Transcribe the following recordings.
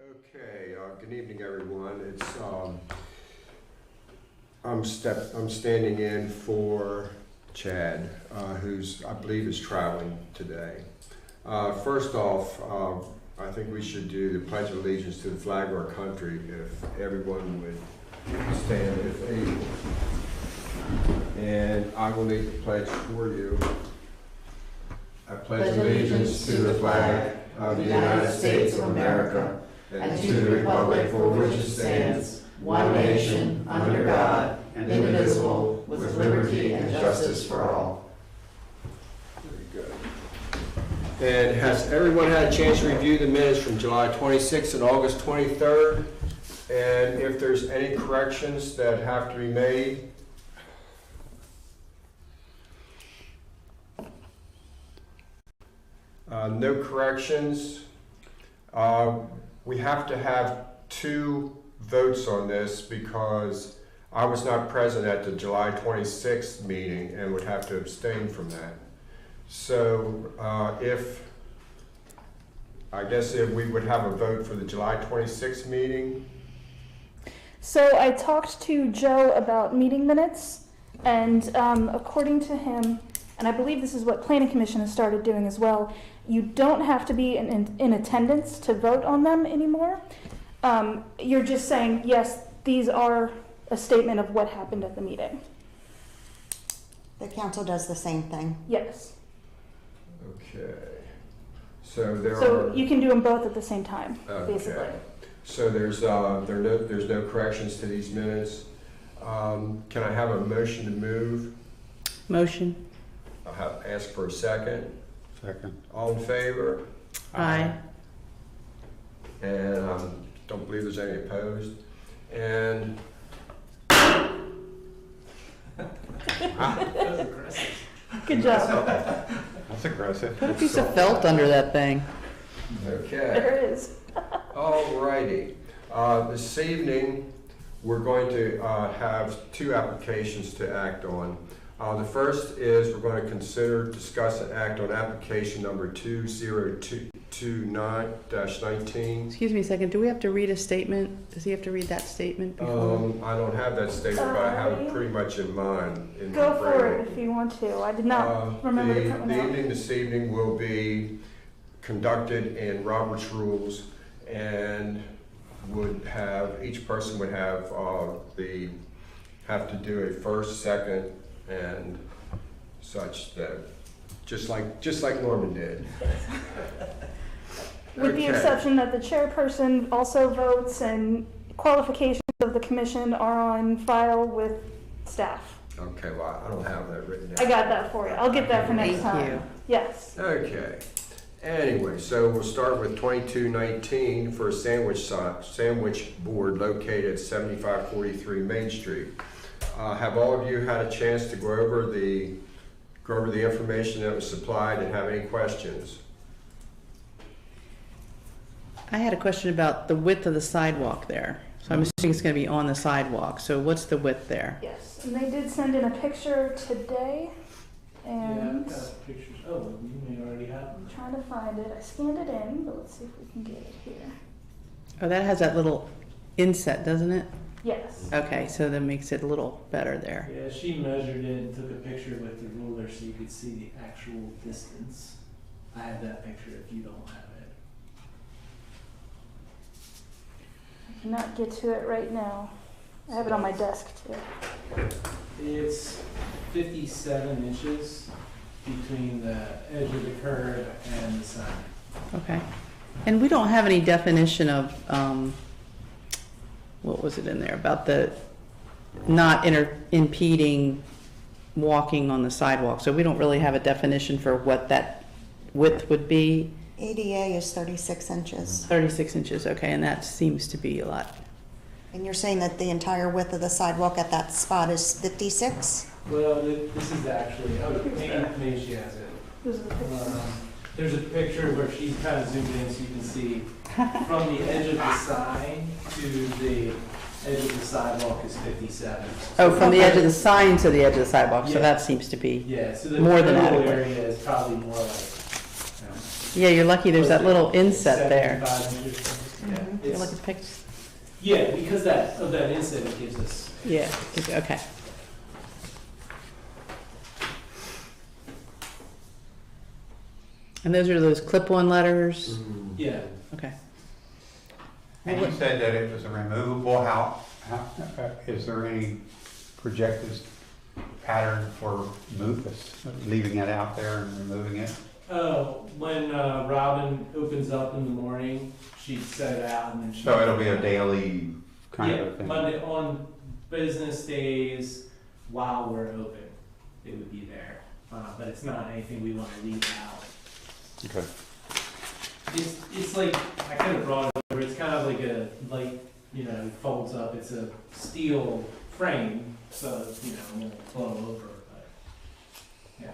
Okay, good evening, everyone. It's I'm standing in for Chad, who's I believe is traveling today. First off, I think we should do the Pledge of Allegiance to the flag of our country. If everyone would stand if able, and I will lead the pledge for you. I pledge allegiance to the flag of the United States of America, and to the republic for which it stands, one nation, under God, indivisible, with liberty and justice for all. Very good. And has everyone had a chance to review the minutes from July 26th and August 23rd? And if there's any corrections that have to be made? No corrections. We have to have 2 votes on this because I was not present at the July 26th meeting and would have to abstain from that. So if we would have a vote for the July 26th meeting. So I talked to Joe about meeting minutes, and according to him, and I believe this is what Planning Commission has started doing as well, you don't have to be in attendance to vote on them anymore. You're just saying, yes, these are a statement of what happened at the meeting. The council does the same thing. Yes. Okay. So So you can do them both at the same time, okay. basically. So there's no corrections to these minutes. Can I have a motion to move? Motion. I'll ask for a second. Second. All in favor? Aye. And don't believe there's any opposed. And Good job. That's aggressive. Put a piece of felt under that thing. okay. There is. All righty. This evening, we're going to have 2 applications to act on. The first is we're going to consider, discuss, and act on application number 20229-19. Excuse me a second, do we have to read a statement? Does he have to read that statement before? I don't have that statement, but I have it pretty much in mind. Go for it if you want to. I did not remember to print one The out. evening this evening will be conducted in Robert's rules, and each person would have to do a first, second, and such, that just like Norman did. With the exception that the chairperson also votes and qualifications of the commission are on file with staff. Okay, well, I don't have that written down. I got that for you. I'll get that for next time. Thank you. Yes. Okay. Anyway, so we'll start with 2219 for a sandwich board located at 7543 Main Street. Have all of you had a chance to go over the information that was supplied and have any questions? I had a question about the width of the sidewalk there. So I'm assuming it's going to be on the sidewalk. So what's the width there? Yes. And they did send in a picture today. And Yeah, I've got pictures. Oh, you may already have them. I'm trying to find it. I scanned it in, but let's see if we can get it here. Oh, that has that little inset, doesn't it? Yes. Okay, so that makes it a little better there. Yeah, she measured it and took a picture with the ruler so you could see the actual distance. I have that picture if you don't have it. I cannot get to it right now. I have it on my desk too. It's 57 inches between the edge of the curb and the sign. Okay. And we don't have any definition of, what was it in there, about the not impeding walking on the sidewalk. So we don't really have a definition for what that width would be. ADA is 36 inches. 36 inches, okay, and that seems to be a lot. And you're saying that the entire width of the sidewalk at that spot is 56? Well, this is actually, maybe she has it. This is the picture. There's a picture where she kind of zoomed in so you can see from the edge of the sign to the edge of the sidewalk is 57. Oh, from the edge of the sign to the edge of the sidewalk, so Yeah. that seems to be Yeah, so the more than middle adequate. area is probably more like Yeah, you're lucky there's that little inset there. 75 inches. Yeah, Mhm. You it's- look at the pictures. yeah, because of that inset, it gives us. Yeah, okay. And those are those clip-on letters? Yeah, Okay. And you said that it was a removable, is there any projected pattern for leaving it out there and removing it? when Robin opens up in the morning, she'd set it out and then she. So it'll be a daily kind of a Yeah, thing? Monday, on business days while we're open, it would be there. But it's not anything we want to leave out. Okay. It's like, I kind of brought it over, it's kind of like it folds up, it's a steel frame, so, it won't blow over, but, yeah.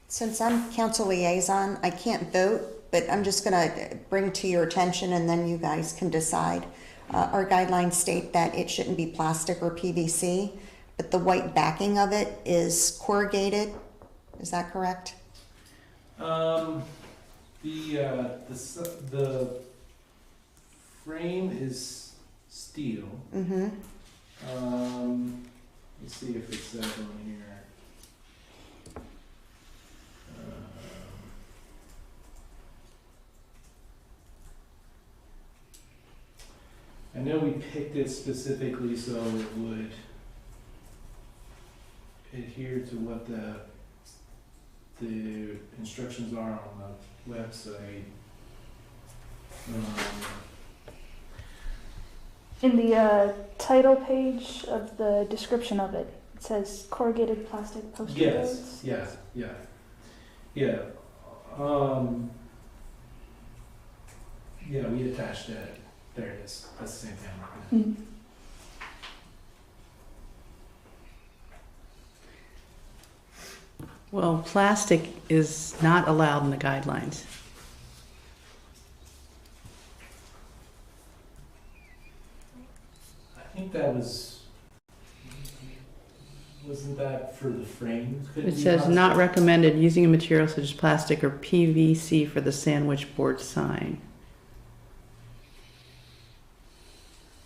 Since I'm council liaison, I can't vote, but I'm just gonna bring to your attention and then you guys can decide. Our guidelines state that it shouldn't be plastic or PVC, but the white backing of it is corrugated. Is that correct? The frame is steel. Mm-hmm. Let's see if it says on here. I know we picked it specifically so it would adhere to what the instructions are on the website. In the title page of the description of it, it says corrugated plastic poster boards. Yes, yeah. Yeah, we attached it. There it is. That's the same thing I'm looking Mhm. Well, plastic is not allowed in the guidelines. at. I think that wasn't that for the frame? It says not recommended using a material such as plastic or PVC for the sandwich board sign.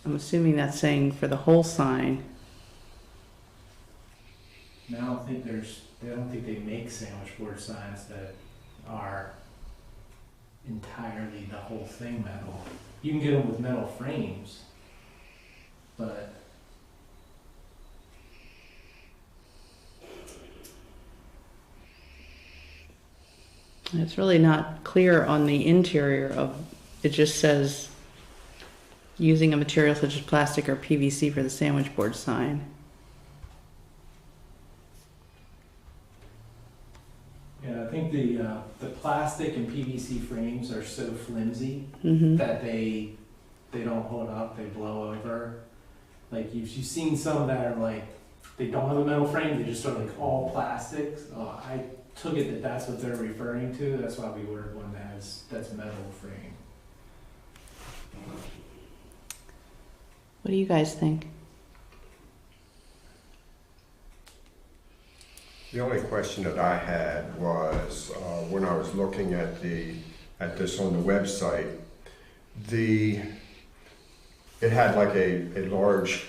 I'm assuming that's saying for the whole sign. I don't think they make sandwich board signs that are entirely the whole thing metal. You can get them with metal frames, but It's really not clear on the interior of, it just says using a material such as plastic or PVC for the sandwich board sign. yeah, I think the plastic and PVC frames are so flimsy Mm-hmm. that they don't hold up, they blow over. Like you've seen some that are like, they don't have a metal frame, they just are like all plastic. I took it that that's what they're referring to, that's why we ordered one that's metal frame. What do you guys think? The only question that I had was, when I was looking at this on the website, it had like a larger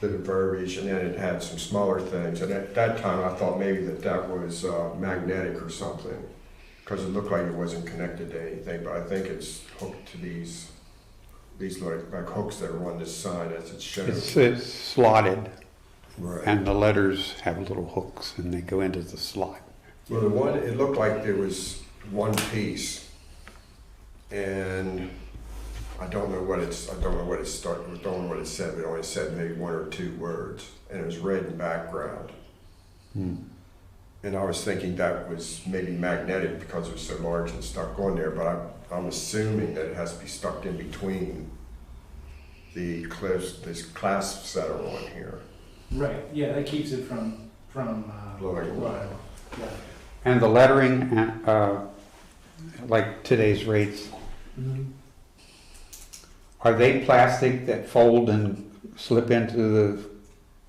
bit of verbiage, and then it had some smaller things. And at that time, I thought maybe that was magnetic or something, because it looked like it wasn't connected to anything. But I think it's hooked to these like hooks that are on this sign as it's shown. It's slotted, Right. and the letters have little hooks, and they go into the slot. Well, it looked like there was one piece, and I don't know what it said, but it only said maybe one or two words, and it was red in background. And I was thinking that was maybe magnetic because it was so large and stuck on there, but I'm assuming that it has to be stuck in between the these clasps that are on here. Right, yeah, that keeps it from Blowing away. Yeah. And the lettering, like today's rates, are they plastic that fold and slip into the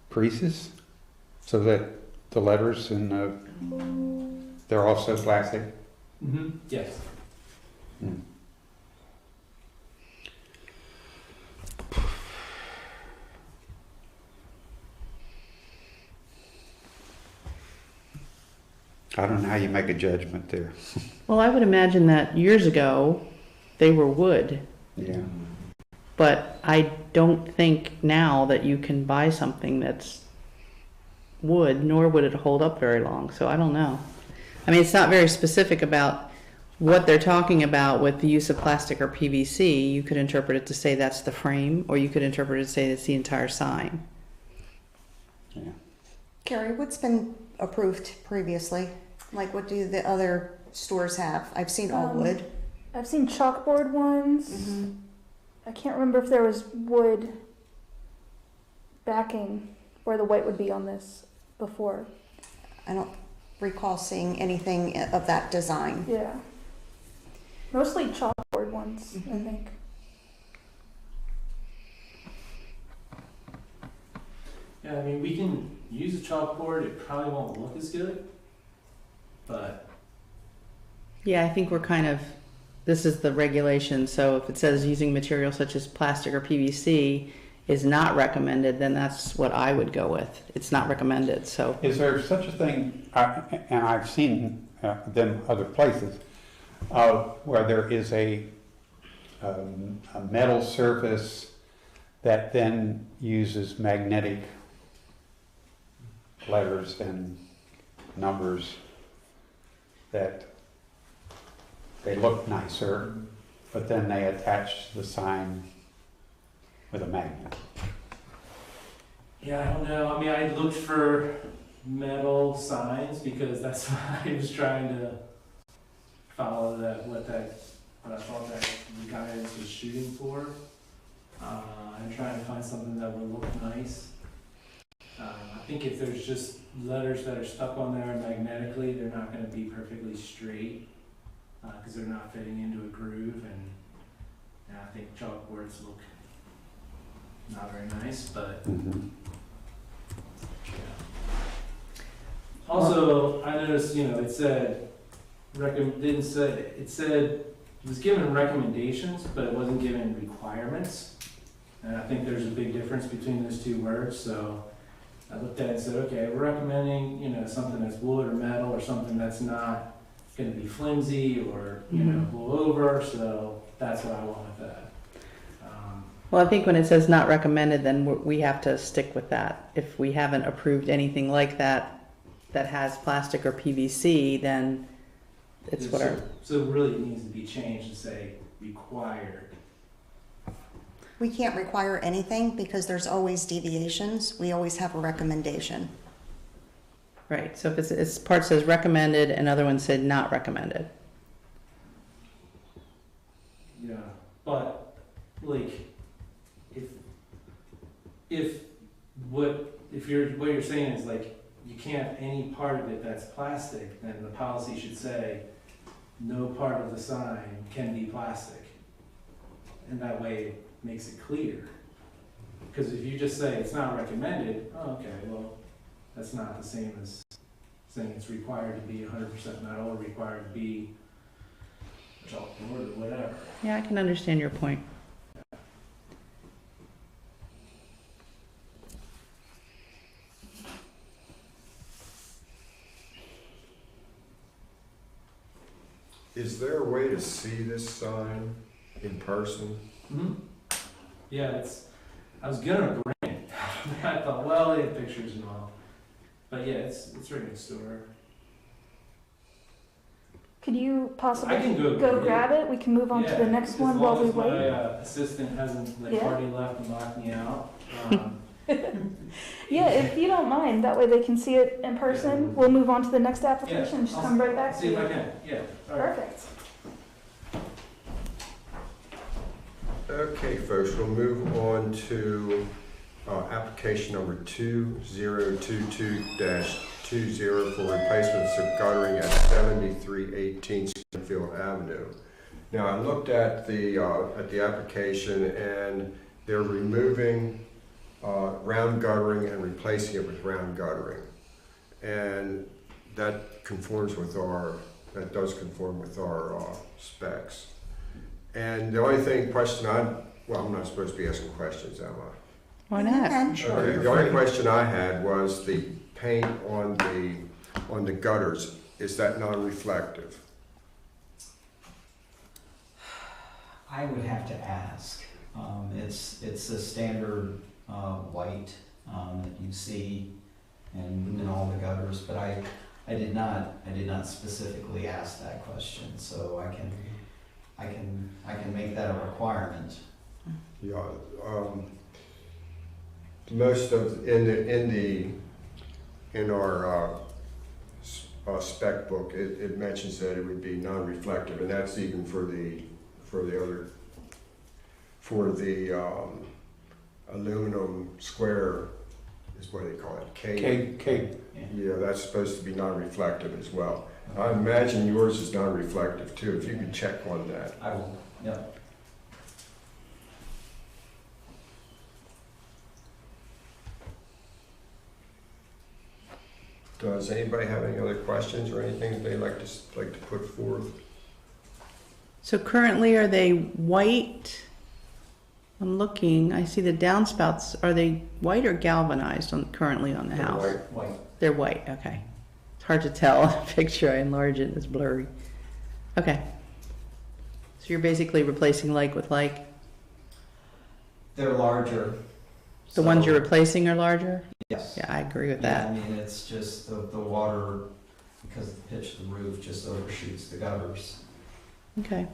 creases? So that the letters and they're also plastic? Mm-hmm. Yes. Hmm. I don't know how you make a judgment there. Well, I would imagine that years ago, they were wood, Yeah. but I don't think now that you can buy something that's wood, nor would it hold up very long, so I don't know. I mean, it's not very specific about what they're talking about with the use of plastic or PVC. You could interpret it to say that's the frame, or you could interpret it to say that's the entire sign. Yeah. Carrie, what's been approved previously? Like, what do the other stores have? I've seen all wood. I've seen chalkboard ones. Mhm. I can't remember if there was wood backing where the white would be on this before. I don't recall seeing anything of that design. Yeah. Mostly chalkboard ones, I think. Yeah, I mean, we can use a chalkboard. It probably won't look as good, but Yeah, I think we're kind of, this is the regulation, so if it says using materials such as plastic or PVC is not recommended, then that's what I would go with. It's not recommended, so. Is there such a thing, and I've seen them other places, where there is a metal surface that then uses magnetic letters and numbers that they look nicer, but then they attach the sign with a magnet. yeah, I don't know. I mean, I looked for metal signs because that's what I was trying to follow what I thought that the guidance was shooting for. I'm trying to find something that would look nice. I think if there's just letters that are stuck on there magnetically, they're not going to be perfectly straight because they're not fitting into a groove, and I think chalkboards look not very nice, but yeah. Also, I noticed, it said, it was given recommendations, but it wasn't given requirements. And I think there's a big difference between those two words, so I looked at it and said, okay, we're recommending, something that's wood or metal or something that's not gonna be flimsy or, blow over, so that's what I want with that. Well, I think when it says not recommended, then we have to stick with that. If we haven't approved anything like that that has plastic or PVC, then it's what our... So it really needs to be changed and say required. We can't require anything because there's always deviations. We always have a recommendation. Right, so if it's part says recommended, another one said not recommended. Yeah, but like, if what you're saying is like you can't any part of it that's plastic, then the policy should say no part of the sign can be plastic, and that way it makes it clear. Because if you just say it's not recommended, oh, okay, well, that's not the same as saying it's required to be 100% metal or required to be chalkboard or whatever. Yeah, I can understand your point. Is there a way to see this sign in person? Mm-hmm. Yeah, I was gonna bring it. I thought, well, they have pictures and all. But yeah, it's right next door. Could you possibly I can go grab it? We can move on to the next one while we As long wait. as my assistant hasn't already left and locked me out. Yeah, if you don't mind, that way they can see it in person. We'll move on to the next application and just I'll come right back to see you. if I can. Yeah. All right. Perfect. Okay, folks, we'll move on to application number 2022-20 for replacements of guttering at 7318 Springfield Avenue. Now, I looked at the application, and they're removing round guttering and replacing it with round guttering. and that conforms with that does conform with our specs. And the only question I'm not supposed to be asking questions, am I? Why not? Okay, the only question I had was the paint on the gutters, is that non-reflective? I would have to ask. It's a standard white that you see in all the gutters, but I did not specifically ask that question, so I can make that a requirement. Yeah, most of, in our spec book, it mentions that it would be non-reflective, and that's even for the aluminum square, is what they call it, K. Yeah, that's supposed to be non-reflective as well. I imagine yours is non-reflective too, if you could check on that. I will, yep. Does anybody have any other questions or anything that they'd like to put forth? So currently, are they white? I'm looking, I see the downspouts, are they white or galvanized currently on the They're house? White. They're white, okay. It's hard to tell in the picture, I enlarge it, it's blurry. Okay. So you're basically replacing like with like? They're larger. The ones so- you're replacing are larger? Yes. Yeah, I agree with Yeah, that. I mean, it's just the water, because of the pitch of the roof, just overshoots the gutters. Okay.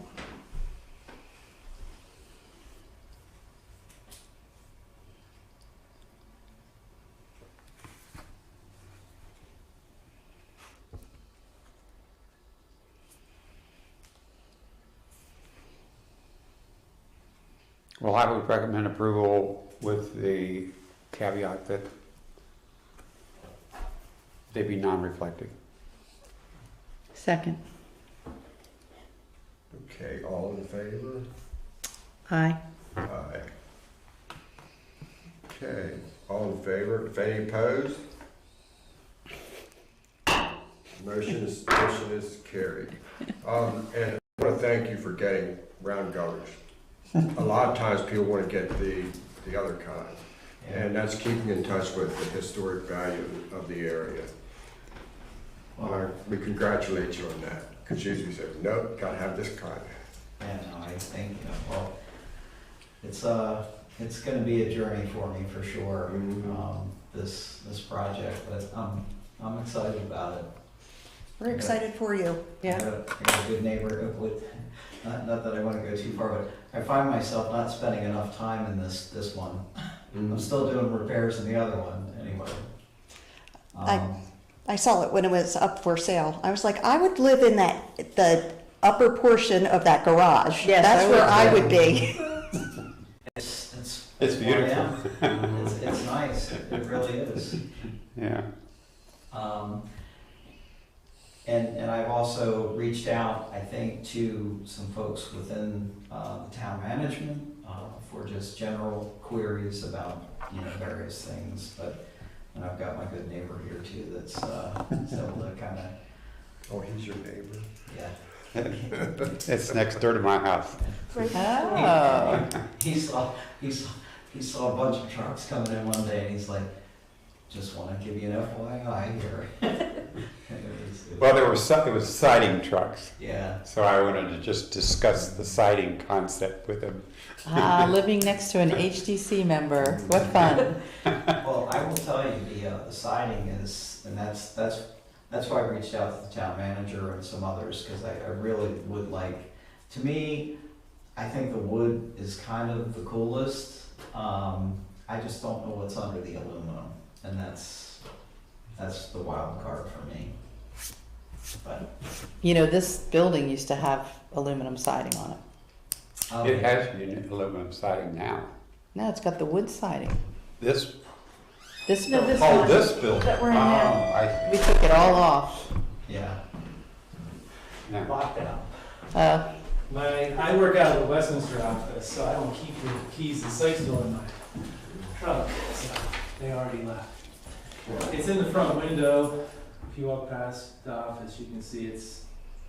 Well, I would recommend approval with the caveat that they be non-reflective. Second. Okay, all in favor? Aye. Aye. Okay, all in favor? If any opposed? Motion is carried. And I want to thank you for getting round gutters. A lot of times people want to get the other kind, and that's keeping in touch with the historic value of the area. We congratulate you on that, because usually we say, nope, gotta have this kind. And I think, well, it's gonna be a journey for me for sure, this project, but I'm excited about it. We're excited for you. I got a good neighborhood with, not that I wanna go too far, but I find myself not spending enough time in this one. I'm still doing repairs in the other one anyway. I saw it when it was up for sale. I was like, I would live in the upper portion of that garage. Yes, That's I where would. I would be. It's beautiful. It's nice, it really is. Yeah. And I've also reached out, I think, to some folks within the town management for just general queries about, various things. And I've got my good neighbor here too that's able to kind of, Oh, he's your neighbor? yeah. It's next door to my house. Oh. He saw a bunch of trucks coming in one day and he's like, just want to give you an FYI here. Well, it was siding trucks, Yeah. so I wanted to just discuss the siding concept with him. Living next to an HDC member, what fun. Well, I will tell you, the siding is, and that's why I reached out to the town manager and some others, because I really would like, to me, I think the wood is kind of the coolest. I just don't know what's under the aluminum, and that's the wild card for me. But This building used to have aluminum siding on it. It has aluminum siding now. No, it's got the wood siding. This This No, building, this Oh, one this building. that we're in now. I we took it all off. yeah, yeah. locked out. I work out of the Westminster office, so I don't keep the keys to Sykesville in my truck, so they already left. It's in the front window. if you walk past the office, you can see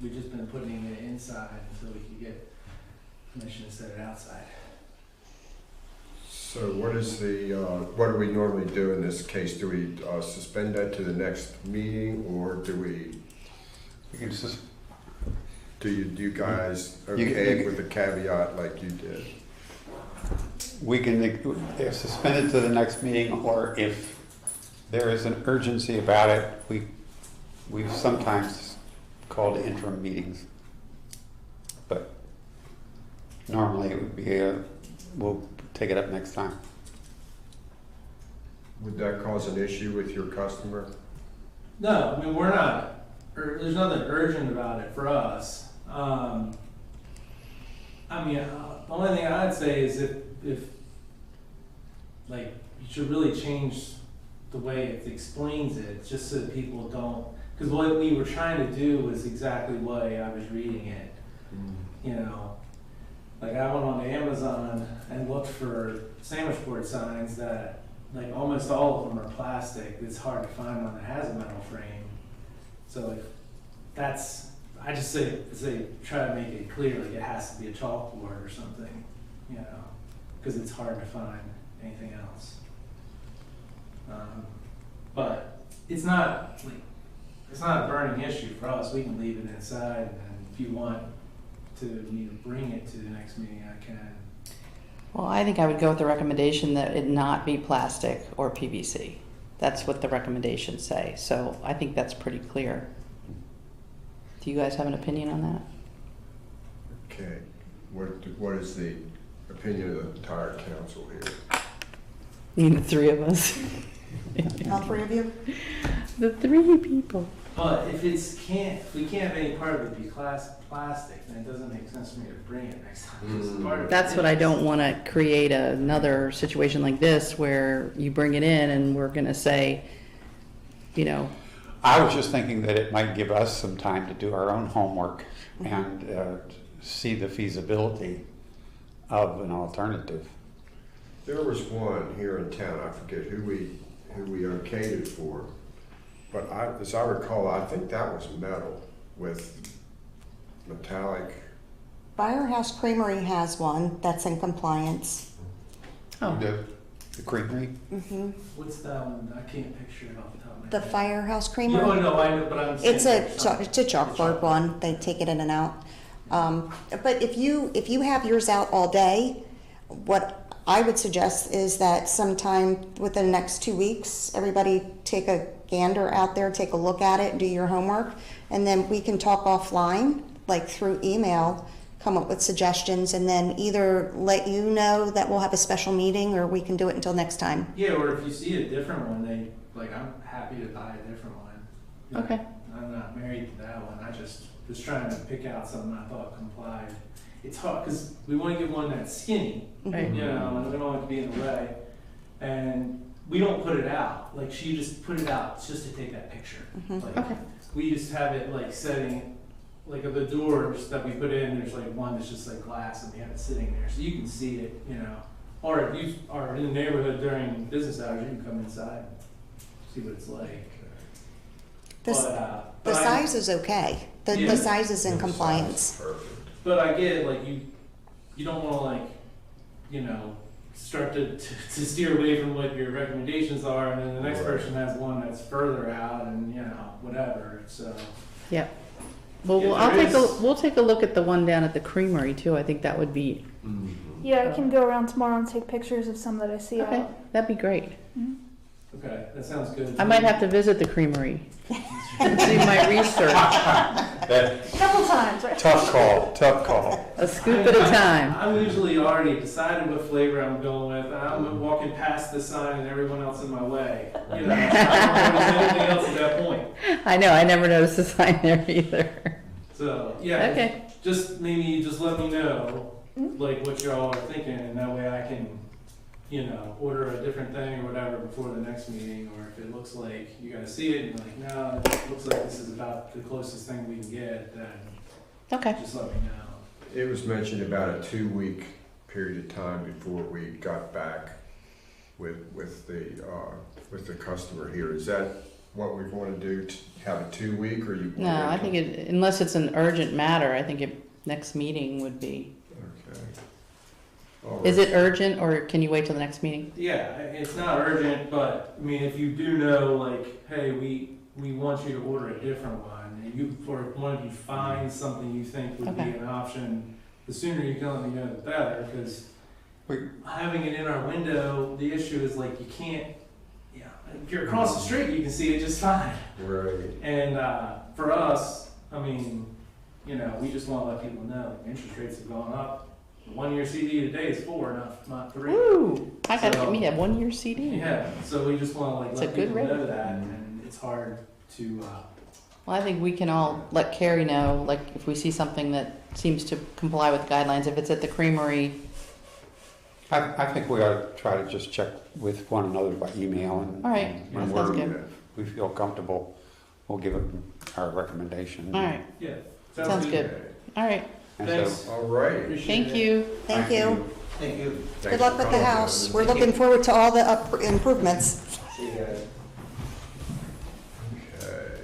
we've just been putting it inside until we can get permission to set it outside. So what do we normally do in this case? Do we suspend that to the next meeting, or do we, You can just, do you guys okay with the caveat like you did? we can suspend it to the next meeting, or if there is an urgency about it, we've sometimes called interim meetings. But normally it would be we'll take it up next time. Would that cause an issue with your customer? No, I mean, we're not, there's nothing urgent about it for us. I mean, the only thing I'd say is if like, you should really change the way it explains it, just so that people don't, because what we were trying to do was exactly what I was reading it. You know, like I went on Amazon and looked for sandwich board signs that, like, almost all of them are plastic. It's hard to find one that has a metal frame. So like, I just say try to make it clear, like it has to be a chalkboard or something, you know, because it's hard to find anything else. But it's not a burning issue for us. We can leave it inside, and if you want me to bring it to the next meeting, I can. Well, I think I would go with the recommendation that it not be plastic or PVC. That's what the recommendations say. So I think that's pretty clear. Do you guys have an opinion on that? Okay, what is the opinion of the entire council here? You mean the three of us? All three of you? The three people. But if we can't have any part of it be plastic, then it doesn't make sense for me to bring it next time. 'Cause part of That's it what I is- don't want to create another situation like this where you bring it in and we're going to say, you know. I was just thinking that it might give us some time to do our own homework and see the feasibility of an alternative. There was one here in town, I forget who we okayed it for, but as I recall, I think that was metal with metallic. Firehouse Creamery has one that's in compliance. Oh. The creamery? Mm-hmm. What's that one? I can't picture it off the top of my The head. Firehouse No, Creamery? no, I know, but I'm saying. It's a chalkboard one. They take it in and out. But if you have yours out all day, what I would suggest is that sometime within the next 2 weeks, everybody take a gander out there, take a look at it, do your homework, and then we can talk offline, like through email, come up with suggestions, and then either let you know that we'll have a special meeting, or we can do it until next time. Yeah, or if you see a different one, I'm happy to buy a different one. You know, Okay. I'm not married to that one. I just was trying to pick out something I thought complied. It's hard because we want to get one that's skinny, Right. you know, and we don't want it to be in the way. And we don't put it out. Like, she just put it out just to take that picture. Mhm. Like, Okay. we just have it like setting, like of the doors that we put in, there's like one that's just like glass and we have it sitting there. So you can see it, you know. Or if you are in the neighborhood during business hours, you can come inside and see what it's like. The But I- size is okay. The Yeah. size is in compliance. Perfect. But I get it, like you don't want to like, you know, start to steer away from what your recommendations are, and then the next Right. person has one that's further out, and you know, whatever. So Yeah. Well, Yeah, I'll there take a is- we'll take a look at the one down at the creamery too. I think that would be Yeah, I can go around tomorrow and take pictures of some that I see okay. out. That'd be great. okay, that sounds good. I might have to visit the creamery and do my research. Couple times, right? Tough call. A scoop at a time. I'm usually already decided what flavor I'm going with. I'm walking past the sign and everyone else in my way. You know, I don't notice anything else at that point. I know. I never noticed a sign there either. So yeah, Okay. just let me know like what y'all are thinking, and that way I can, you know, order a different thing or whatever before the next meeting. Or if it looks like you guys see it and you're like, no, it looks like this is about the closest thing we can get, then Okay. just let me know. It was mentioned about a 2-week period of time before we got back with the customer here. Is that what we want to do, to have a 2-week, or you? No, I think unless it's an urgent matter, I think next meeting would be. Okay. All Is right. it urgent, or can you wait till the next meeting? Yeah, it's not urgent, but, I mean, if you do know, like, hey, we want you to order a different one, and you, or one of you find something you think would be Okay. an option, the sooner you can let me know, the better, because having it in our window, the issue is like, you can't, if you're across the street, you can see it just fine. Right. And, for us, I mean, we just wanna let people know, like, interest rates have gone up. 1-year CD today is 4, not 3. Woo! I gotta So- get me a 1-year CD. Yeah, so we just wanna like It's let a good people know rate. that, and it's hard to, Well, I think we can all let Carrie know, like, if we see something that seems to comply with guidelines, if it's at the creamery. I think we ought to try to just check with one another by email, and All right, when that sounds we're, good. we feel comfortable, we'll give them our recommendation. All right, yeah. sounds good. All right, And Thanks. so, All right. Appreciate thank it. you. Thank you. Thank you. Thanks Good luck for with the calling, house. Kevin. We're looking forward to all the improvements. See you guys. Okay.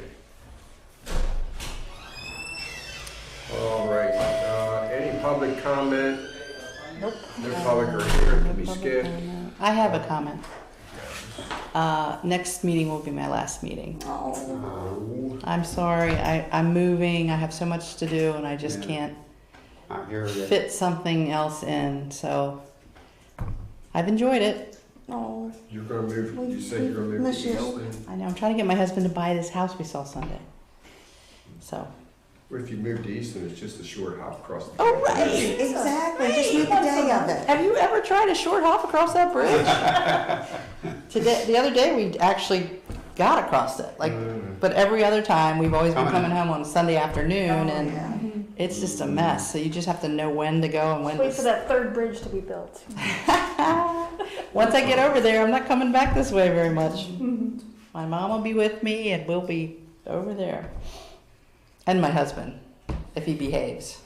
All right, any public comment? Nope. No public or hearing to be skipped? I have a comment. Next meeting will be my last meeting. Oh, Oh, I'm sorry, I'm moving, I have so much to do, and I just Yeah. can't I hear you. fit something else in, so I've enjoyed it. oh, you're gonna move, you said you're gonna move to Miss you. Easton? I know, I'm trying to get my husband to buy this house we saw Sunday. So, What if you move to Easton, it's just a short hop across the. oh, right. exactly. Just make a day of it. Have you ever tried a short hop across that bridge? Today, the other day, we actually got across it, like, but every other time, we've always been coming home on Sunday afternoon, and Yeah. it's just a mess, so you just have to know when to go and when Wait for to. that third bridge to be built. Once I get over there, I'm not coming back this way very much. My mom will be with me, and we'll be over there. And my husband, if he behaves.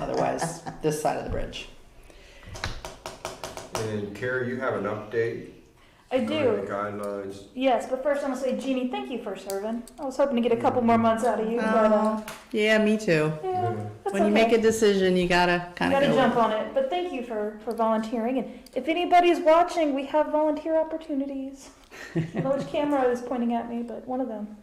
Otherwise, this side of the bridge. And Carrie, you have an update? I on the do. Guidelines. Yes, but first I'm gonna say, Jeannie, thank you for serving. I was hoping to get a couple more months out of you, but Yeah, me too. yeah, that's When you okay. make a decision, you gotta You kind of gotta go. jump on it. But thank you for volunteering. And if anybody's watching, we have volunteer opportunities. I don't know which camera is pointing at me, but one of them.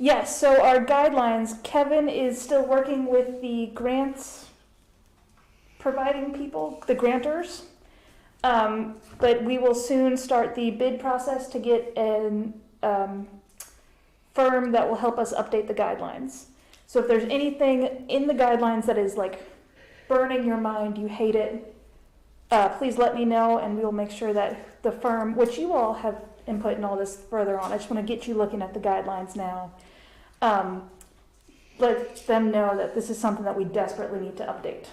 Yes, so our guidelines, Kevin is still working with the grants providing people, the grantors. But we will soon start the bid process to get an firm that will help us update the guidelines. So if there's anything in the guidelines that is like burning your mind, you hate it, please let me know, and we will make sure that the firm, which you all have input in all this further on, I just want to get you looking at the guidelines now. Let them know that this is something that we desperately need to update.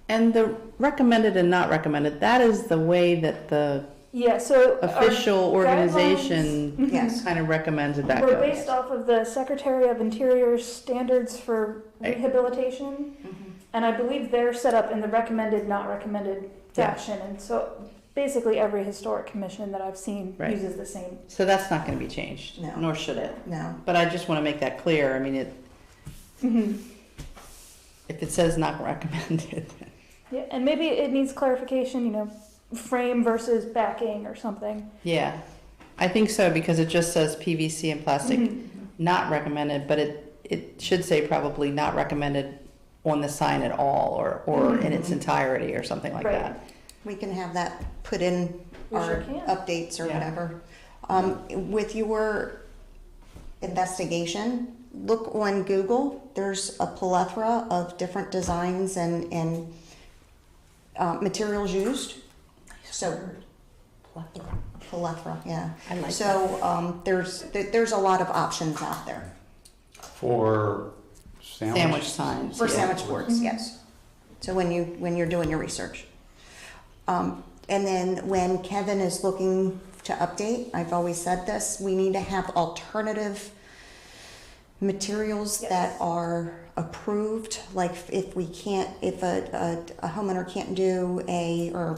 And the recommended and not recommended, that is the way that the Yeah, so our official organization guidelines- Yes. kind of recommends that We're goes. based off of the Secretary of Interior's standards for Right. rehabilitation, and I believe they're set up in the recommended, not recommended Yeah. fashion, and so basically every historic commission that I've seen Right. uses the same. So that's not going to be changed, No. nor should it. No. But I just want to make that clear. I mean, if it says not recommended, Yeah, and maybe it needs clarification, frame versus backing or something. yeah, I think so, because it just says PVC and plastic not recommended, but it should say probably not recommended on the sign at all, or in its entirety, or something like Right. that. We can have that put in We our sure can. updates or Yeah. whatever. With your investigation, look on Google. There's a plethora of different designs and materials used. So plethora, yeah. I like that. So there's a lot of options out there for Sandwich signs. for yeah. sandwich boards. Yes. So when you're doing your research, and then when Kevin is looking to update, I've always said this: we need to have alternative materials Yes. that are approved approved, like if we can't, if a homeowner can't do or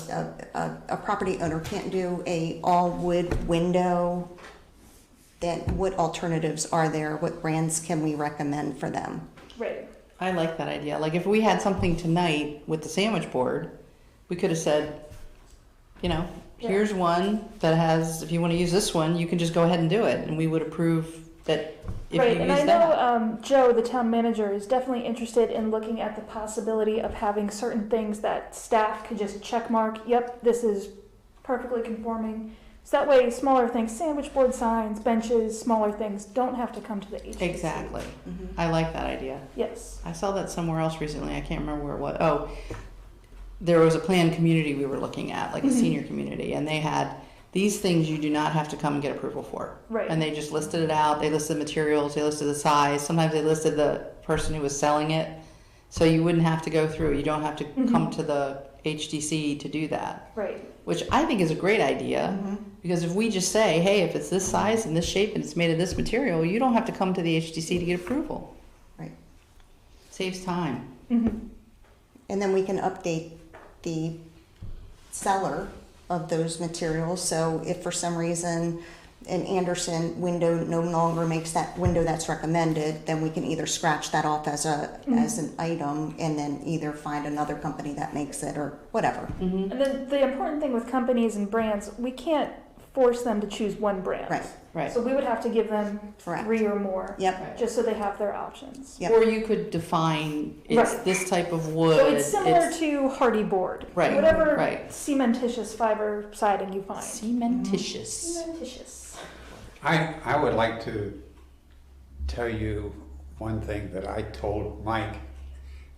a property owner can't do a all wood window, then what alternatives are there? What brands can we recommend for them? Right. I like that idea. Like if we had something tonight with the sandwich board, we could have said, you know, Yeah. here's one that has, if you want to use this one, you can just go ahead and do it. And we would approve that if Right, you and use I that. know Joe, the town manager, is definitely interested in looking at the possibility of having certain things that staff could just check mark, yep, this is perfectly conforming. So that way, smaller things, sandwich board signs, benches, smaller things, don't have to come to the HDC. Exactly. Mm-hmm. I like that idea. Yes. I saw that somewhere else recently. I can't remember where it was. Oh, there was a planned community we were looking at, like a Mhm. senior community, and they had these things you do not have to come and get approval for. Right. And they just listed it out. They listed materials, they listed the size. Sometimes they listed the person who was selling it. So you wouldn't have to go through. You don't have to come to the HDC to do that, Right. which I think is a great idea. Mm-hmm. Because if we just say, hey, if it's this size and this shape and it's made of this material, you don't have to come to the HDC to get approval. Right. Saves time. Mm-hmm. And then we can update the seller of those materials. So if for some reason an Anderson window no longer makes that window that's recommended, then we can either scratch that off as an item and then either find another company that makes it or whatever. Mm-hmm. And then the important thing with companies and brands, we can't force them to choose one brand. Right. Right. So we would have to give them Correct. 3 or more. Yep. Just so they have their options. Yep. Or you could define it's Right. this type of wood. So it's similar to hardy board. Right, Whatever right. cementitious fiber siding you find. cementitious. Cementitious. I would like to tell you one thing that I told Mike,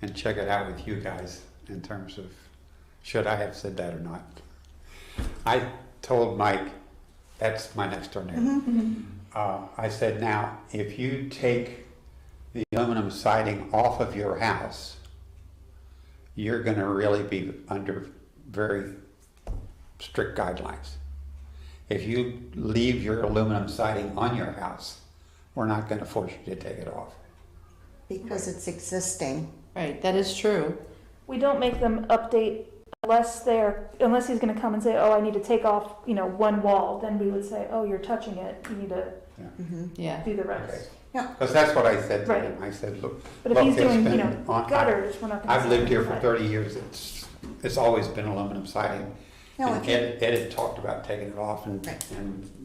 and check it out with you guys in terms of, should I have said that or not? I told Mike, that's my next door neighbor. I said, now, if you take the aluminum siding off of your house, you're gonna really be under very strict guidelines. If you leave your aluminum siding on your house, we're not gonna force you to take it off. Because it's existing. Right, that is true. We don't make them update unless he's going to come and say, oh, I need to take off, one wall. Then we would say, oh, you're touching it. You need to Yeah. do the rest. Okay. Yeah. Because that's what I said to Right. him. I said, look, But if look, he's it's doing, been on- gutters, we're not going to. I've lived here for 30 years. It's always been aluminum siding. No, And Ed had talked about taking it off and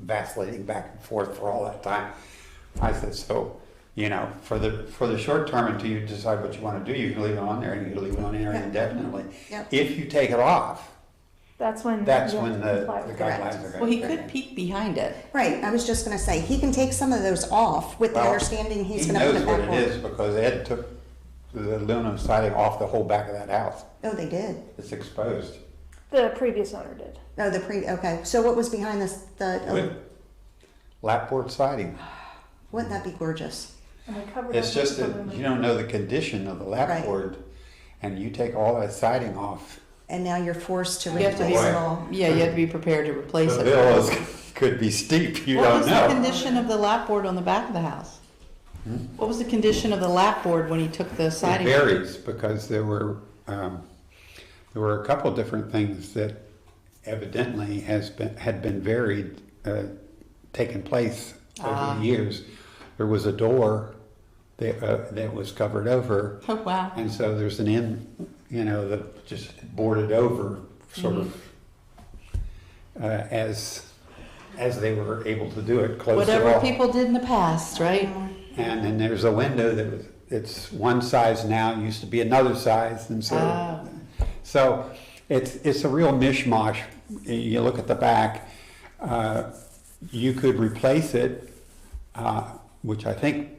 vacillating back and forth for all that time. I said, so, for the short term, until you decide what you want to do, you can leave it on there and you can leave it on there indefinitely. Yep. If you take it off, That's when. that's you have when to the comply with guidelines that. are going. Well, he could peek behind it. Right, I was just gonna say, he can take some of those off with the Well, understanding he's He gonna put knows it what back it on. is because Ed took the aluminum siding off the whole back of that house. Oh, they did? It's exposed. The previous owner did. Oh, okay, so what was behind this, Wood. Lapboard siding. wouldn't that be gorgeous? And they covered It's it with just that aluminum. you don't know the condition of the lapboard, and you take all that siding off. And now you're forced to You have to replace be- it all. Yeah, you have to be prepared to replace The it. bill could be steep, you What don't was the know. condition of the lapboard on the back of the house? What was the condition of the lapboard when he took the It siding? varies because there were a couple different things that evidently had been varied, taken place over the years. There was a door that was covered over, Oh, wow. and so there's an that just boarded over, sort of, as they were able to do it, close it Whatever off. people did in the past, right? And then there's a window it's one size now, it used to be another size, and so Ah. so it's a real mishmash. You look at the back, you could replace it, which I think,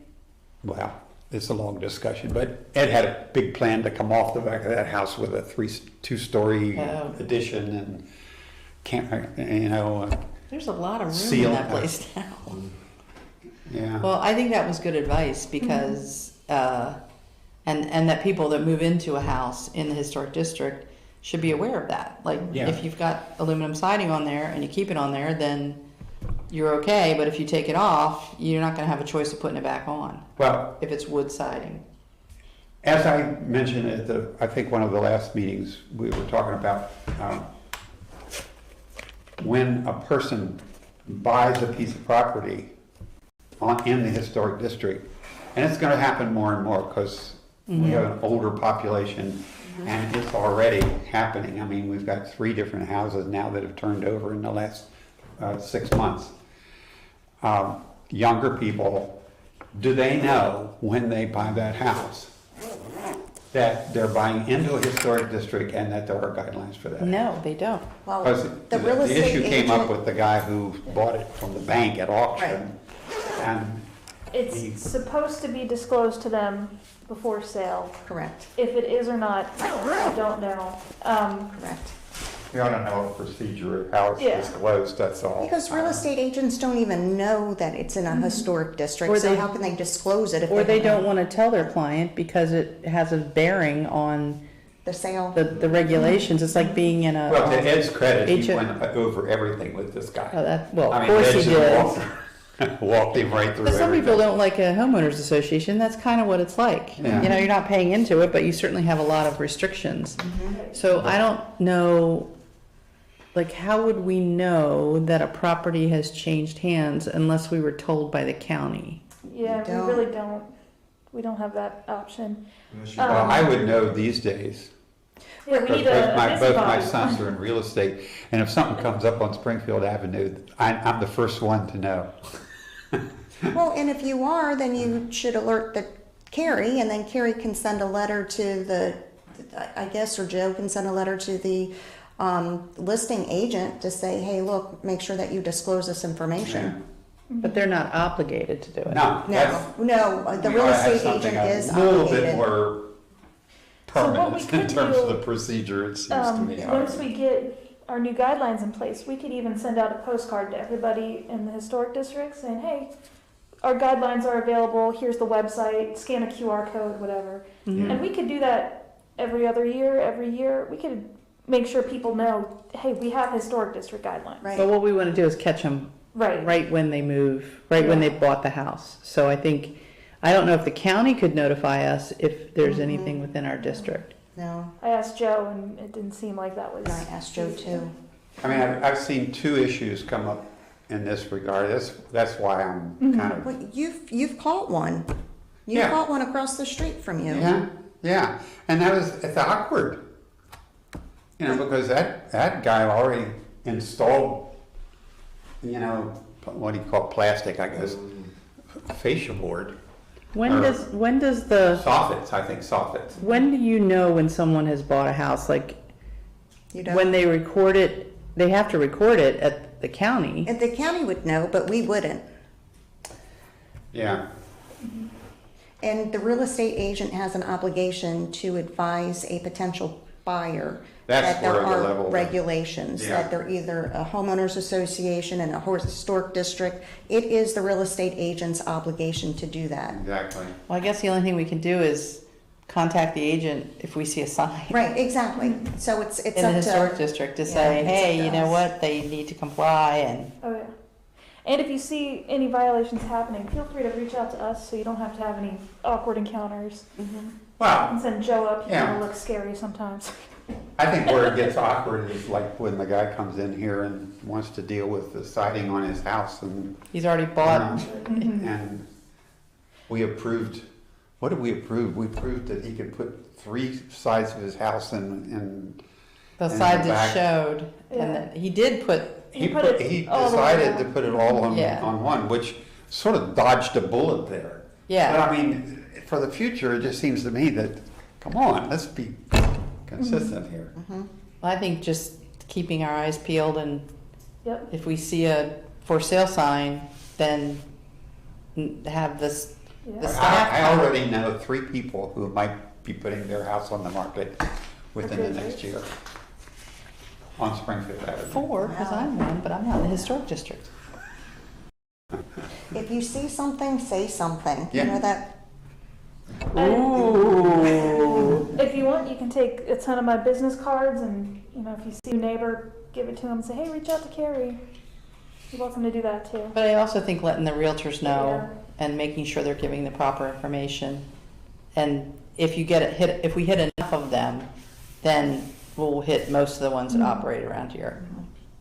well, it's a long discussion, but Ed had a big plan to come off the back of that house with a two-story Oh. addition and There's a lot of room in Seal. that place now. yeah. Well, I think that was good advice because, and that people that move into a house in the historic district should be aware of that. Like, Yeah. if you've got aluminum siding on there and you keep it on there, then you're okay. But if you take it off, you're not going to have a choice of putting it back on Well, if it's wood siding. As I mentioned at I think one of the last meetings, we were talking about when a person buys a piece of property in the historic district, and it's going to happen more and more because we have an older population, and it's already happening. I mean, we've got 3 different houses now that have turned over in the last 6 months. Younger people, do they know when they buy that house that they're buying into a historic district and that there are guidelines for that? No, they don't. Well, Because the real the estate issue came up agent, with the guy who bought it from the bank at auction. And It's supposed to be disclosed to them before sale. correct, If it is or not, I don't know. correct. we ought to know a procedure, how it's Yeah. disclosed, that's all. Because real estate agents don't even know that it's in a historic district, Or so they- how can they disclose it if Or they don't know want to tell their client because it has a bearing on the sale? the regulations. It's like being in a. Well, to Ed's credit, he Agent- went over everything with this guy. Oh, that, well, I of mean, course Ed he just did. walked him right through But some people everything. don't like a homeowners association. That's kind of what it's like. Yeah. You know, you're not paying into it, but you certainly have a lot of restrictions. So I don't know, like, how would we know that a property has changed hands unless we were told by the county? Yeah, we Don't. really don't. We don't have that option. Well, I would know these days. Yeah, we Because need a both my busybody. sons are in real estate, and if something comes up on Springfield Avenue, I'm the first one to know. Well, and if you are, then you should alert the Carrie, and then Carrie can send a letter to the, I guess, or Joe can send a letter to the listing agent to say, hey, look, make sure that you disclose this information. But they're not obligated to do it. No, that's. No, the we real ought to have estate something agent is a little bit obligated. more So what we permanent in could terms of do, the procedure, it seems to me. Once we get our new guidelines in place, we could even send out a postcard to everybody in the historic district saying, hey, our guidelines are available, here's the website, scan a QR code, whatever. Mhm. And we could do that every other year, every year. We could make sure people know, hey, we have historic district guidelines. Right. But what we want to do is catch them Right. right when they move, right when they bought the house. So I think, I don't know if the county could notify us if there's anything within our district. No, I asked Joe and it didn't seem like that was. I asked Joe too. I mean, I've seen 2 issues come up in this regard. That's why I'm kind of. Well, you've caught one. You Yeah. caught one across the street from you. Yeah, and it's awkward. You know, because that guy already installed, you know, what do you call plastic, I guess, fascia board. When Or- does the, Soffits, I think soffits. when do you know when someone has bought a house? Like, You don't. when they record it, they have to record it at the county. And the county would know, but we wouldn't. Yeah, And the real estate agent has an obligation to advise a potential buyer That's that there where the are level- regulations, Yeah. that they're either a homeowners association and a historic district. It is the real estate agent's obligation to do that. exactly. Well, I guess the only thing we can do is contact the agent if we see a sign. Right, exactly. So it's In the up historic to, district to Yeah, say, it's hey, up to you know us. what, they need to comply and. Oh, yeah. And if you see any violations happening, feel free to reach out to us so you don't have to have any awkward encounters. Well, And send Joe up, he's Yeah. gonna look scary sometimes. I think where it gets awkward is like when the guy comes in here and wants to deal with the siding on his house and. He's already bought. And we approved, what did we approve? We approved that he could put 3 sides of his house in. The in the sides it back. showed, Yeah. and then he did put, He put it he all the way decided to down. put it all Yeah. on one, which sort of dodged a bullet there. yeah. But I mean, for the future, it just seems to me that, come on, let's be consistent here. I think just keeping our eyes peeled, and Yep. if we see a for sale sign, then have this, Yeah. the staff. I already know 3 people who might be putting their house on the market within the next year on Springfield Avenue. 4, because I'm one, but I'm not in the historic district. if you see something, say something. Yeah. You know that, Ooh. If you want, you can take a ton of my business cards and, you know, if you see a neighbor, give it to him and say, hey, reach out to Carrie. You're welcome to do that too. But I also think letting the realtors know Yeah. and making sure they're giving the proper information And if you get it hit, if we hit enough of them, then we'll hit most of the ones that operate around here.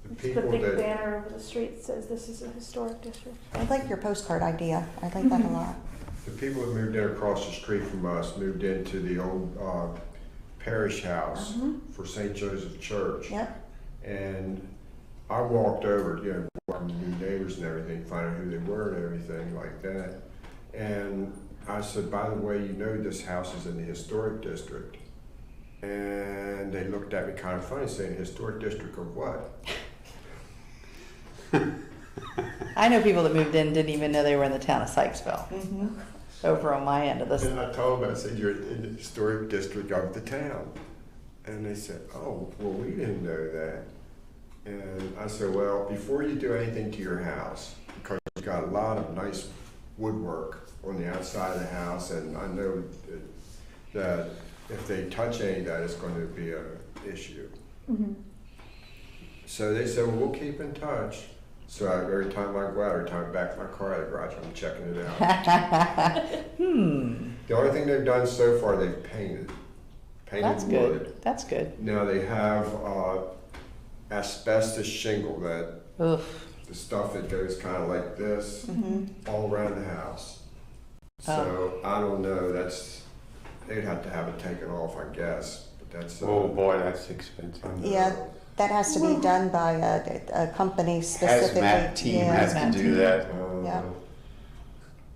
The It's the people big that, banner over the street that says this is a historic district. I like your postcard idea. I like that a lot. the people that moved in across the street from us moved into the old parish house for St. Joseph Church. Yep. And I walked over, walking to new neighbors and everything, finding out who they were and everything like that. And I said, by the way, this house is in the historic district. And they looked at me kind of funny, saying, historic district of what? I know people that moved in didn't even know they were in the town of Sykesville, over on my end of this. And I told them, I said, you're in the historic district of the town. And they said, oh, well, we didn't know that. And I said, well, before you do anything to your house, because you've got a lot of nice woodwork on the outside of the house, and I know that if they touch any of that, it's going to be an issue. So they said, well, we'll keep in touch. So every time I go out, every time I back my car out of the garage, I'm checking it out. The only thing they've done so far, they've painted That's wood. good. That's good. Now they have asbestos shingle, that Oof. the stuff that goes kind of like this all around the house. So I don't know. They'd have to have it taken off, I guess. But that's Oh boy, that's expensive. Yeah, that has to be done by a company specifically. Hazmat team Yeah. has to do that. Yeah.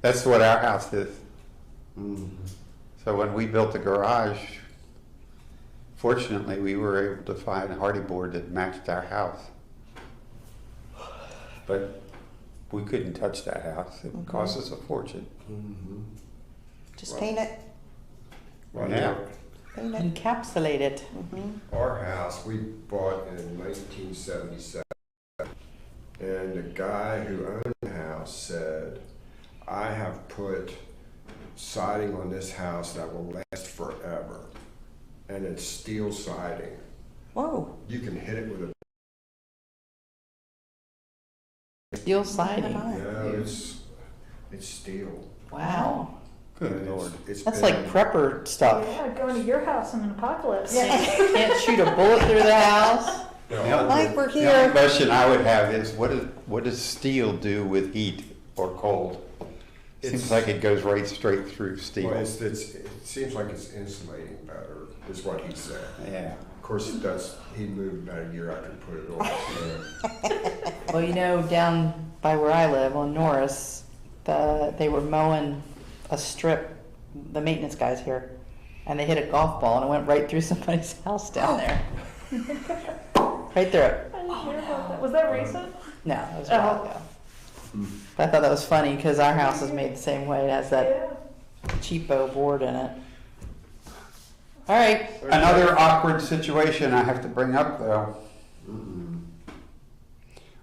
That's what our house is. Mhm. So when we built the garage, fortunately, we were able to find a hardy board that matched our house. But we couldn't touch that house. It would cost us a fortune. Mhm. Just paint it. Well, Yeah. Paint it. Encapsulate it. Our house we bought in 1977, and the guy who owned the house said, I have put siding on this house that will last forever, and it's steel siding. Whoa. You can hit it with a Steel siding. it's steel. Wow. Good And Lord. it's That's been- like prepper stuff. Yeah, going to your house in an apocalypse. Can't shoot a bullet through the house. Mike, we're The only here. question I would have is, what does steel do with heat or cold? Seems It's- like it goes right straight through steel. Well, it seems like it's insulating better, is what he said. Yeah. Of course, it does. He moved about a year after he put it on. So. Well, down by where I live on Norris, they were mowing a strip, the maintenance guys here, and they hit a golf ball and it went right through somebody's house down there. Right through it. I didn't hear about that. Was that recent? No, that was a while ago. But I thought that was funny because our house is made the same way. It has that Yeah. cheapo board in it. All right. Another awkward situation I have to bring up, though.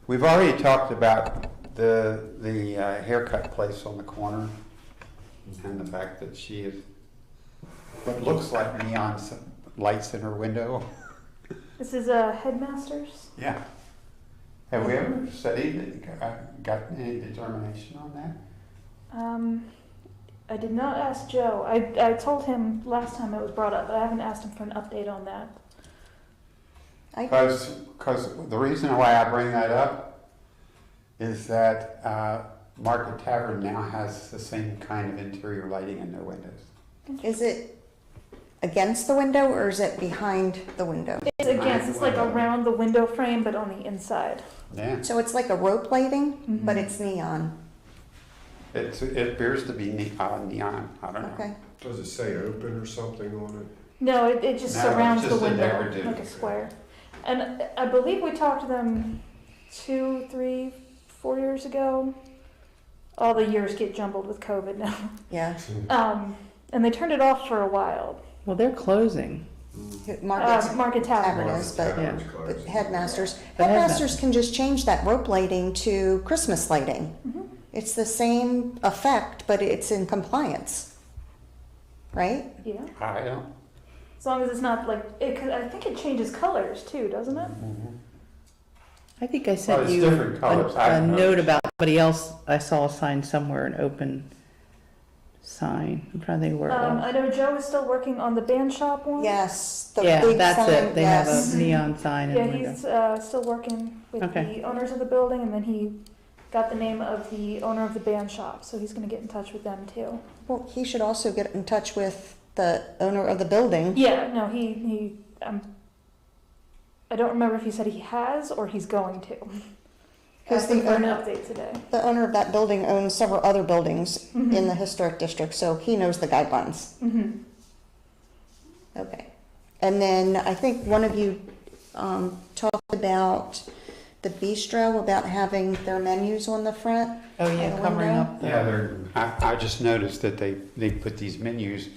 We've already talked about the haircut place on the corner and the fact that she has what looks like neon lights in her window. This is Headmasters. Yeah. Have we ever studied, got any determination on that? I did not ask Joe. I told him last time it was brought up, but I haven't asked him for an update on that. Because the reason why I bring that up is that Market Tavern now has the same kind of interior lighting in their windows. Is it against the window or is it behind the window? It's against, it's like around the window frame, but on the inside. Yeah. So it's like a rope lighting, but it's neon. It appears to be neon. I don't know. Okay. Does it say open or something on it? No, it just No, surrounds it's the just a window decorative. like a square. And I believe we talked to them 2, 3, 4 years ago. All the years get jumbled with COVID now. Yeah. And they turned it off for a while. Well, they're closing. Market Tavern. Tavern is, but Tavern's but closed. Headmasters. But Headmasters can just change that rope lighting to Christmas lighting. It's the same effect, but it's in compliance. Right? Yeah. I don't. As long as it's not like, I think it changes colors too, doesn't it? I think I sent Well, it's you different colors. a note about somebody else. I saw a sign somewhere, an open sign? I'm trying to think where it I was. know Joe is still working on the band shop one. Yes, the Yeah, big that's sign, it. They have yes. a neon sign in Yeah, the window. he's still working with Okay. the owners of the building, and then he got the name of the owner of the band shop, so he's gonna get in touch with them too. Well, he should also get in touch with the owner of the building. Yeah, no, I don't remember if he said he has or he's going to. Because Asking the for an owner, update today. the owner of that building owns several other buildings Mhm. in the historic district, so he knows the guidelines. Mm-hmm. Okay. And then I think one of you talked about the bistro, about having their menus on the front. Oh, yeah, the covering window? up the. Yeah, I just noticed that they put these menus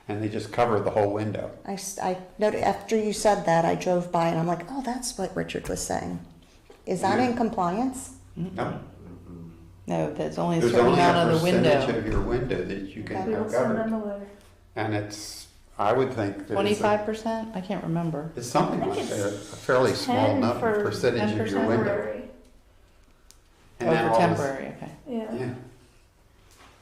and they just cover the whole window. I noted, after you said that, I drove by and I'm like, oh, that's what Richard was saying. Is that in compliance? No, No, that's only a there's certain only a amount of the percentage window. of your window that you can We will have send them covered. a letter. And it's, I would think that it's 25%? I can't remember. it's something I think like a it's fairly small 10 number, for percentage of your 10% window. Temporary. And Oh, then for all this- temporary, okay. Yeah. Yeah.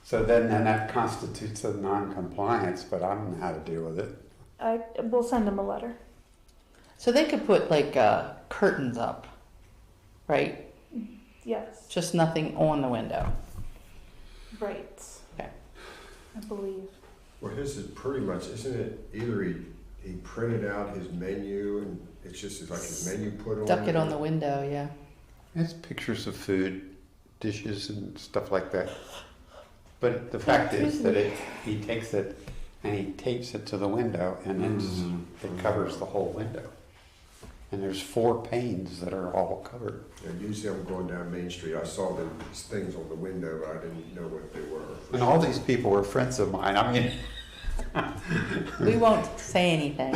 So then that constitutes a non-compliance, but I don't know how to deal with it. We'll send them a letter. So they could put like curtains up, right? Yes. Just nothing on the window. Right. Okay. I believe. Well, his is pretty much, isn't it, either he printed out his menu and it's just like his menu put on. Stuck it on the window, yeah. It's pictures of food, dishes and stuff like that. But the fact is that he takes it and he tapes it to the window and it covers the whole window. And there's 4 panes that are all covered. And usually I'm going down Main Street, I saw these things on the window, but I didn't know what they were. And all these people were friends of mine. I mean, We won't say anything.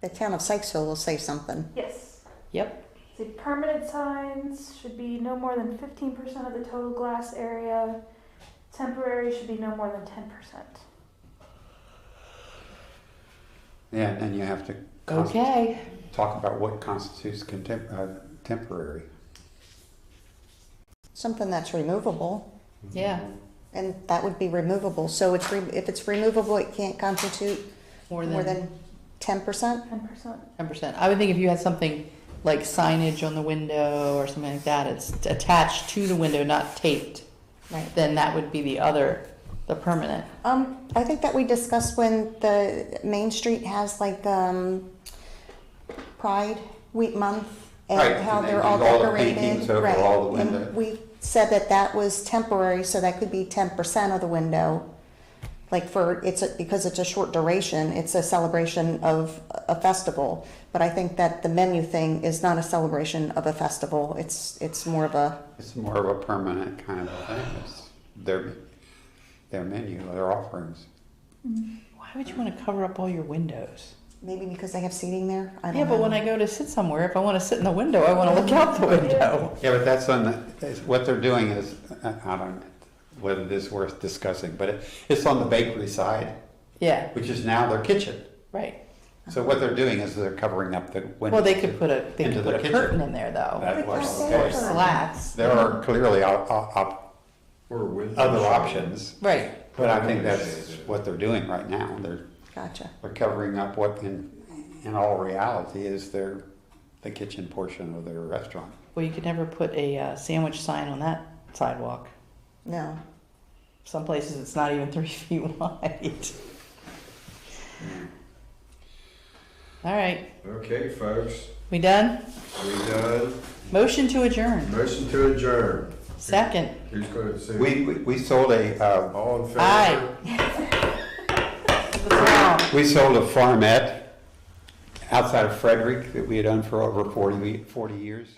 The town of Sykesville will say something. Yes. Yep. The permanent signs should be no more than 15% of the total glass area. Temporary should be no more than 10%. yeah, and then you have to Okay. talk about what constitutes temporary. Something that's removable, Yeah. and that would be removable. So it's if it's removable, it can't constitute More more than than 10%? 10%. 10%. I would think if you had something like signage on the window or something like that, it's attached to the window, not taped, Right. then that would be the permanent. I think that we discussed when the Main Street has like Pride Week Month Right, and how and they they're all do all the decorated. paintings over Right. all the And window. we said that that was temporary, so that could be 10% of the window. Like because it's a short duration, it's a celebration of a festival. But I think that the menu thing is not a celebration of a festival. It's more of a, It's more of a permanent kind of thing. It's their menu, their offerings. Why would you want to cover up all your windows? maybe because they have seating there. I don't Yeah, know. but when I go to sit somewhere, if I want to sit in the window, I want to look out the window. Yeah, but that's what they're doing is, I don't know whether this is worth discussing, but it's on the bakery side, Yeah, which is now their kitchen. right. So what they're doing is they're covering up the window. Well, they could put a Into the kitchen. curtain in there though. That was Or okay. Slats. There are clearly Or with. other options, Right. but I think that's what they're doing right now. They're Gotcha. covering up what in all reality is the kitchen portion of their restaurant. Well, you could never put a sandwich sign on that sidewalk. No. Some places it's not even 3 feet wide. All right, Okay, folks, we done? we done. Motion to adjourn. Motion to adjourn. Second. Who's going to say? We sold All in favor? Aye. What's wrong? we sold a farmette outside of Frederick that we had done for over 40 years.